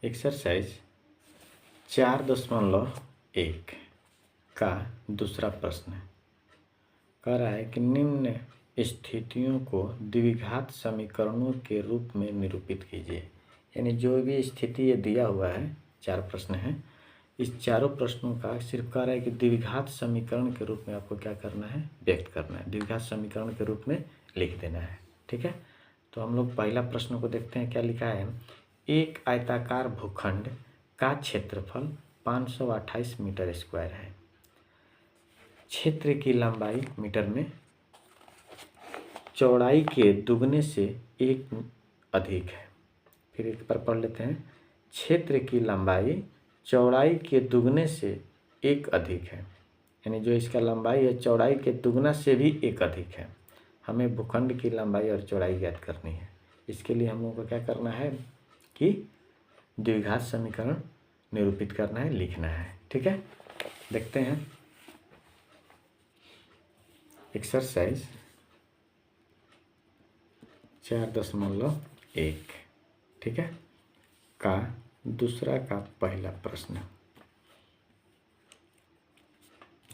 Exercise 4.1 का दूसरा प्रश्न कह रहा है कि निम्न स्थितियों को द्विघात समीकरणों के रूप में निरूपित कीजिए। यानी जो भी स्थिति ये दिया हुआ है, 4 प्रश्न हैं, इस चारों प्रश्नों का सिर्फ कह रहा है कि द्विघात समीकरण के रूप में आपको क्या करना है, व्यक्त करना है, द्विघात समीकरण के रूप में लिख देना है। ठीक है, तो हम लोग पहला प्रश्न को देखते हैं। क्या लिखा है? एक आयताकार भूखंड का क्षेत्रफल 528 मीटर स्क्वायर है। क्षेत्र की लंबाई मीटर में चौड़ाई के दुगने से एक अधिक है। फिर एक बार पढ़ लेते हैं। क्षेत्र की लंबाई चौड़ाई के दुगने से एक अधिक है। यानी जो इसका लंबाई है चौड़ाई के दुगना से भी एक अधिक है। हमें भूखंड की लंबाई और चौड़ाई ज्ञात करनी है। इसके लिए हम लोगों को क्या करना है कि द्विघात समीकरण निरूपित करना है, लिखना है। ठीक है, देखते हैं एक्सरसाइज 4.1 ठीक है का दूसरा का पहला प्रश्न।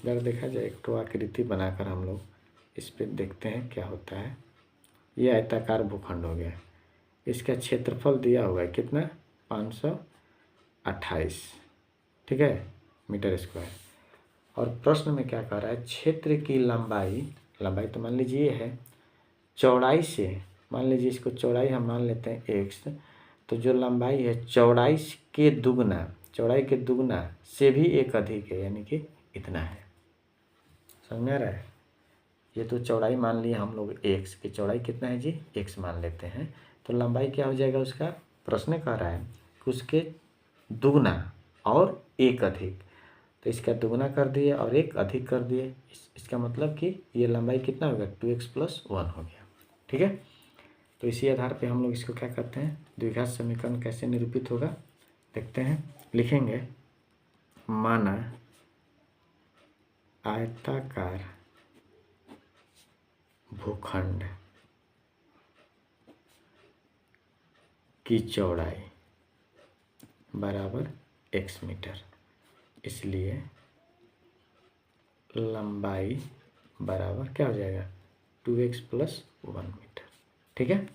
अगर देखा जाए एक तो आकृति बनाकर हम लोग इस पे देखते हैं क्या होता है। ये आयताकार भूखंड हो गया। इसका क्षेत्रफल दिया हुआ है कितना? 528 ठीक है मीटर स्क्वायर। और प्रश्न में क्या कह रहा है? क्षेत्र की लंबाई तो मान लीजिए ये है, चौड़ाई से मान लीजिए इसको चौड़ाई हम मान लेते हैं x, तो जो लंबाई है चौड़ाई के दुगना से भी एक अधिक है, यानी कि इतना है। समझ में आ रहा है? ये तो चौड़ाई मान ली हम लोग x की चौड़ाई कितना है जी? x मान लेते हैं। तो लंबाई क्या हो जाएगा उसका? प्रश्न कह रहा है कि उसके दुगना और एक अधिक। तो इसका दुगना कर दिए और एक अधिक कर दिए। इसका मतलब कि ये लंबाई कितना होगा? 2x + 1 हो गया। ठीक है, तो इसी आधार पे हम लोग इसको क्या करते हैं, द्विघात समीकरण कैसे निरूपित होगा देखते हैं। लिखेंगे माना आयताकार भूखंड की चौड़ाई बराबर x मीटर, इसलिए लंबाई बराबर क्या हो जाएगा? 2x + 1 metre. ठीक है,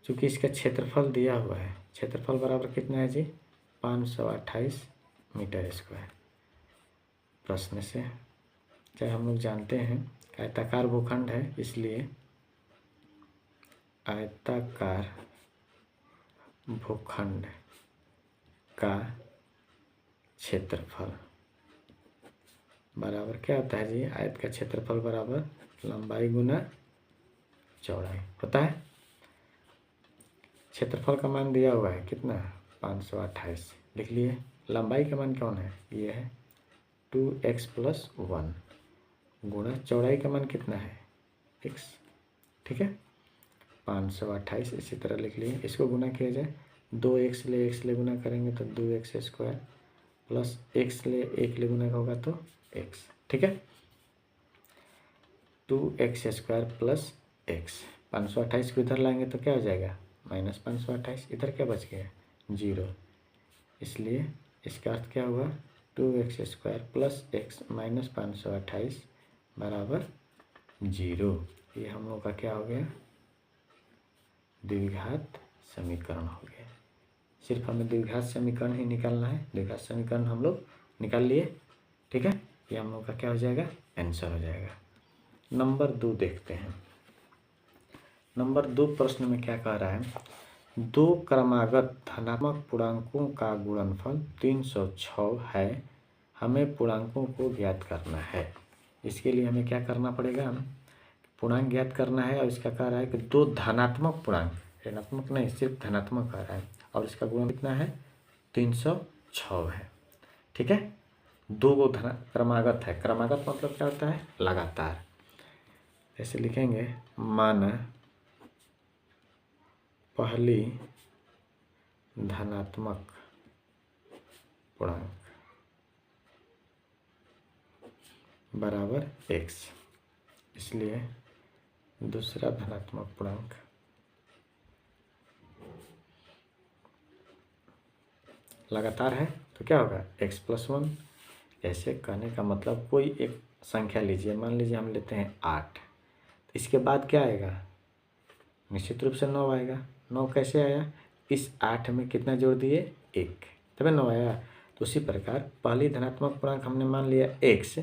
चूँकि इसका क्षेत्रफल दिया हुआ है, क्षेत्रफल बराबर कितना है जी? 528 मीटर स्क्वायर। प्रश्न से चाहे हम लोग जानते हैं आयताकार भूखंड है, इसलिए आयताकार भूखंड का क्षेत्रफल बराबर क्या होता है जी? आयत का क्षेत्रफल बराबर लंबाई गुना चौड़ाई होता है। क्षेत्रफल का मान दिया हुआ है कितना? 528 लिख लिए। लंबाई का मान कौन है? ये है 2x + 1 गुणा चौड़ाई का मान कितना है? x। ठीक है, 528 इसी तरह लिख लिए। इसको गुना किया जाए, 2x ले x ले गुना करेंगे तो 2x² प्लस x ले 1 ले गुना होगा तो x। ठीक है, 2x² + x। 528 को इधर लाएंगे तो क्या हो जाएगा? -528। इधर क्या बच गया? 0। इसलिए इसका अर्थ क्या हुआ? 2x² + x - 528 बराबर 0। ये हम लोग का क्या हो गया? द्विघात समीकरण हो गया। सिर्फ हमें द्विघात समीकरण ही निकालना है। द्विघात समीकरण हम लोग निकाल लिए। ठीक है, ये हम लोग का क्या हो जाएगा? आंसर हो जाएगा। नंबर 2 देखते हैं। नंबर 2 प्रश्न में क्या कह रहा है? 2 क्रमागत धनात्मक पूर्णांकों का गुणनफल 306 है। हमें पूर्णांकों को ज्ञात करना है। इसके लिए हमें क्या करना पड़ेगा? पूर्णांक ज्ञात करना है। और इसका कह रहा है कि 2 धनात्मक पूर्णांक, ऋणात्मक नहीं, सिर्फ धनात्मक कह रहा है, और इसका गुणन कितना है? 306 है। ठीक है, 2 क्रमागत है। क्रमागत मतलब क्या होता है? लगातार। ऐसे लिखेंगे माना पहली धनात्मक पूर्णांक बराबर x, इसलिए दूसरा धनात्मक पूर्णांक लगातार है तो क्या होगा x+1। ऐसे कहने का मतलब कोई एक संख्या लीजिए, मान लीजिए हम लेते हैं 8, इसके बाद क्या आएगा, निश्चित रूप से 9 आएगा। 9 कैसे आया, इस 8 में कितना जोड़ दिए, 1, तभी 9 आया। तो उसी प्रकार पहली धनात्मक पूर्णांक हमने मान लिया x,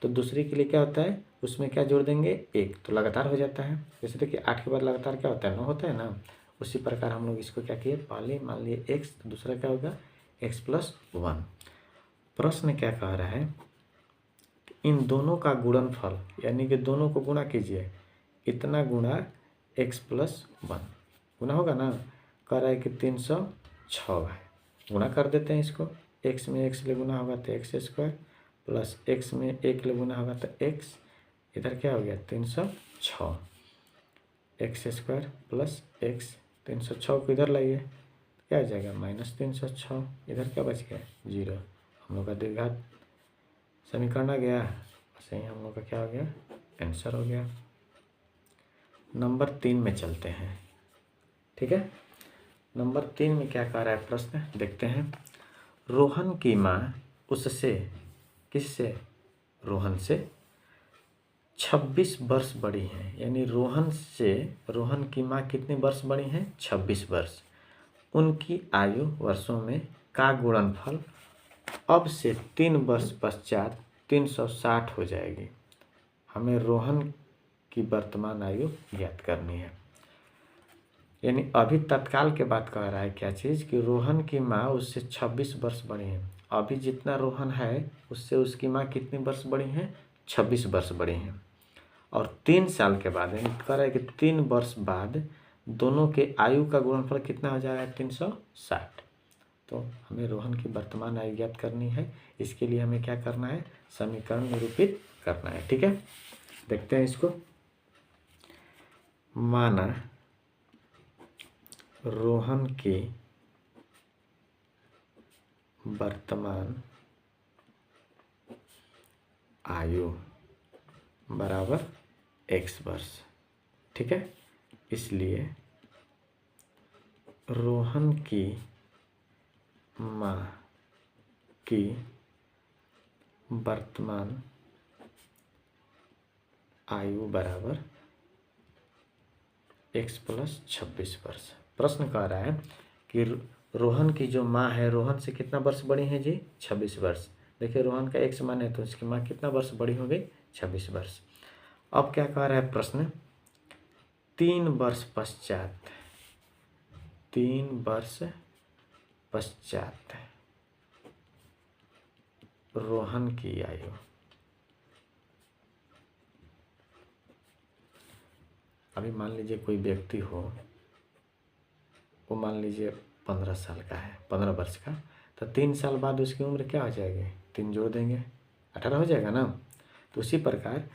तो दूसरी के लिए क्या होता है, उसमें क्या जोड़ देंगे, 1, तो लगातार हो जाता है। जैसे देखिए 8 के बाद लगातार क्या होता है, 9 होता है ना। उसी प्रकार हम लोग इसको क्या किए, पहले मान लिए x, तो दूसरा क्या होगा x+1। प्रश्न क्या कह रहा है, इन दोनों का गुणनफल, यानी कि दोनों को गुणा कीजिए, इतना गुणा x+1 गुना होगा ना। कह रहा है कि 306 है, गुणा कर देते हैं इसको। x में x ले गुना होगा तो x² प्लस x में 1 ले गुना होगा तो x, इधर क्या हो गया 306, x² प्लस x, 306 को इधर लाइए क्या आ जाएगा -306, इधर क्या बच गया 0। हम लोग का द्विघात समीकरण आ गया, सही हम लोग का क्या हो गया, आंसर हो गया। नंबर 3 में चलते हैं, ठीक है। नंबर 3 में क्या कह रहा है प्रश्न, देखते हैं। रोहन की माँ उससे, किससे, रोहन से 26 वर्ष बड़ी हैं, यानी रोहन से, रोहन की माँ कितने वर्ष बड़ी हैं, 26 वर्ष। उनकी आयु वर्षों में का गुणनफल अब से 3 वर्ष पश्चात 360 हो जाएगी। हमें रोहन की वर्तमान आयु ज्ञात करनी है। यानी अभी तत्काल के बात कह रहा है क्या चीज़, कि रोहन की माँ उससे 26 वर्ष बड़ी है। अभी जितना रोहन है उससे उसकी माँ कितने वर्ष बड़ी हैं, 26 वर्ष बड़ी हैं। और 3 साल के बाद, यानी कह रहा है कि 3 वर्ष बाद दोनों के आयु का गुणनफल कितना हो जाएगा, 360। तो हमें रोहन की वर्तमान आयु ज्ञात करनी है। इसके लिए हमें क्या करना है, समीकरण निरूपित करना है, ठीक है। देखते हैं इसको। माना रोहन की वर्तमान आयु बराबर x वर्ष, ठीक है। इसलिए रोहन की माँ की वर्तमान आयु बराबर x+26 वर्ष। प्रश्न कह रहा है कि रोहन की जो माँ है, रोहन से कितना वर्ष बड़ी है जी, 26 वर्ष। देखिए रोहन का x मान है तो उसकी माँ कितना वर्ष बड़ी हो गई, 26 वर्ष। अब क्या कह रहा है प्रश्न, 3 वर्ष पश्चात, 3 वर्ष पश्चात रोहन की आयु, अभी मान लीजिए कोई व्यक्ति हो, वो मान लीजिए 15 साल का है, 15 वर्ष का, तो 3 साल बाद उसकी उम्र क्या हो जाएगी, 3 जोड़ देंगे 18 हो जाएगा ना। तो उसी प्रकार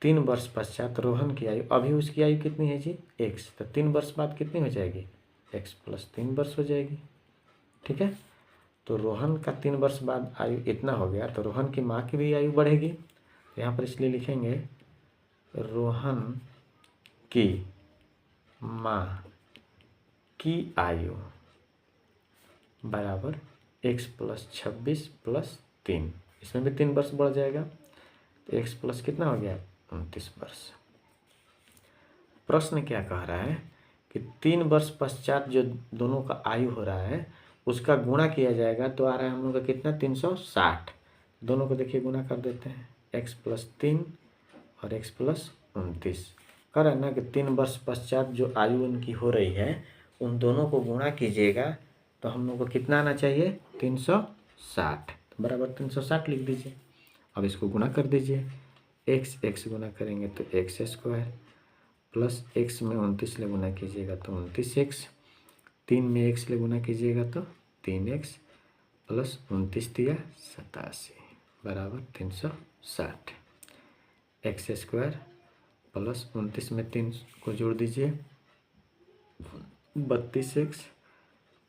3 वर्ष पश्चात रोहन की आयु, अभी उसकी आयु कितनी है जी, x, तो 3 वर्ष बाद कितनी हो जाएगी, x+3 वर्ष हो जाएगी, ठीक है। तो रोहन का 3 वर्ष बाद आयु इतना हो गया, तो रोहन की माँ की भी आयु बढ़ेगी। तो यहाँ पर इसलिए लिखेंगे रोहन की माँ की आयु बराबर x+26 + 3, इसमें भी 3 वर्ष बढ़ जाएगा, तो x प्लस कितना हो गया, 29 वर्ष। प्रश्न क्या कह रहा है कि 3 वर्ष पश्चात जो दोनों का आयु हो रहा है उसका गुणा किया जाएगा, तो आ रहा है हम लोग का कितना, 360। दोनों को देखिए गुणा कर देते हैं, x+3 और x+29। कह रहा है ना कि 3 वर्ष पश्चात जो आयु उनकी हो रही है उन दोनों को गुणा कीजिएगा, तो हम लोग को कितना आना चाहिए, 360, तो बराबर 360 लिख दीजिए। अब इसको गुणा कर दीजिए, x गुणा करेंगे तो x² प्लस x में 29 ले गुणा कीजिएगा तो 29x, 3 में x ले गुणा कीजिएगा तो 3x प्लस 29 दिया 87 बराबर 360। x² प्लस 29 में 3 को जोड़ दीजिए 32x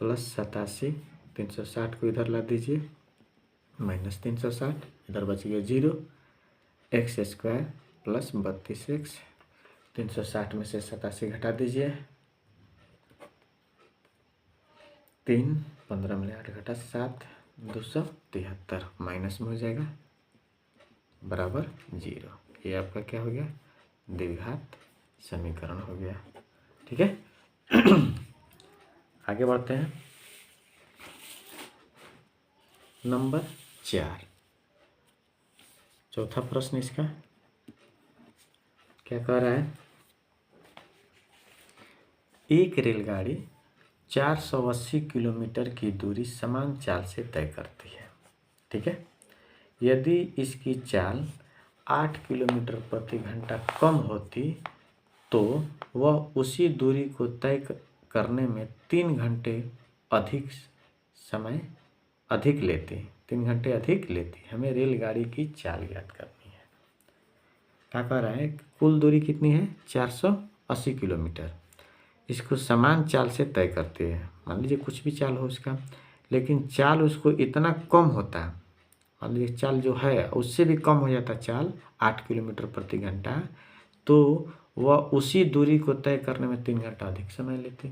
प्लस 87, 360 को इधर ला दीजिए -360, इधर बच गया 0, x² प्लस 32x, 360 में से 87 घटा दीजिए 3 15 में 8 घटा 7, 273 माइनस में हो जाएगा बराबर 0। ये आपका क्या हो गया, द्विघात समीकरण हो गया। ठीक है। आगे बढ़ते हैं। नंबर 4, चौथा प्रश्न इसका क्या कह रहा है, एक रेलगाड़ी 480 किलोमीटर की दूरी समान चाल से तय करती है। ठीक है। यदि इसकी चाल 8 किलोमीटर प्रति घंटा कम होती तो वह उसी दूरी को तय करने में 3 घंटे अधिक समय अधिक लेती, 3 घंटे अधिक लेती। हमें रेलगाड़ी की चाल ज्ञात करनी है। क्या कह रहा है, कुल दूरी कितनी है, 480 किलोमीटर। इसको समान चाल से तय करते हैं। मान लीजिए कुछ भी चाल हो उसका, लेकिन चाल उसको इतना कम होता है, मान लीजिए चाल जो है उससे भी कम हो जाता चाल 8 किलोमीटर प्रति घंटा, तो वह उसी दूरी को तय करने में 3 घंटा अधिक समय लेती।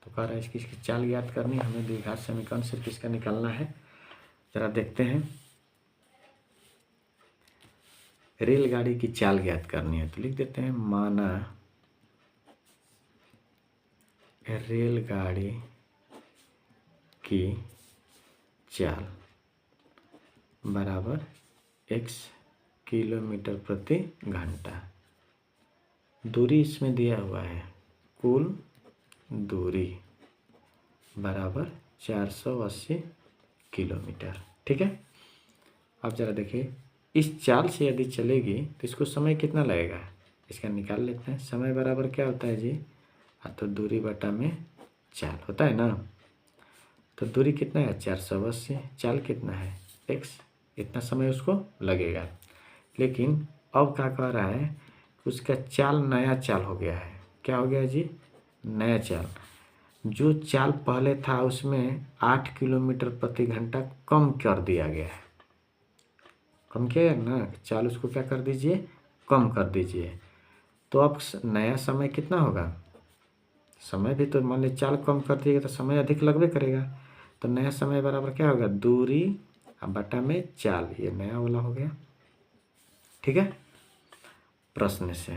तो कह रहा है इसकी चाल ज्ञात करनी, हमें द्विघात समीकरण सिर्फ इसका निकालना है। जरा देखते हैं, रेलगाड़ी की चाल ज्ञात करनी है तो लिख देते हैं, माना रेलगाड़ी की चाल बराबर x किलोमीटर प्रति घंटा। दूरी इसमें दिया हुआ है, कुल दूरी बराबर 480 किलोमीटर। ठीक है। अब जरा देखिए, इस चाल से यदि चलेगी तो इसको समय कितना लगेगा, इसका निकाल लेते हैं। समय बराबर क्या होता है जी, तो दूरी बटा में चाल होता है ना। तो दूरी कितना है 480, चाल कितना है x, इतना समय उसको लगेगा। लेकिन अब क्या कह रहा है, उसका चाल नया चाल हो गया है। क्या हो गया जी, नया चाल। जो चाल पहले था उसमें 8 किलोमीटर प्रति घंटा कम कर दिया गया है। कम किया है ना, चाल उसको क्या कर दीजिए, कम कर दीजिए। तो अब नया समय कितना होगा, समय भी तो मान लीजिए चाल कम कर दिएगा तो समय अधिक लगबे करेगा। तो नया समय बराबर क्या होगा, दूरी बटा में चाल, ये नया वाला हो गया। ठीक है। प्रश्न से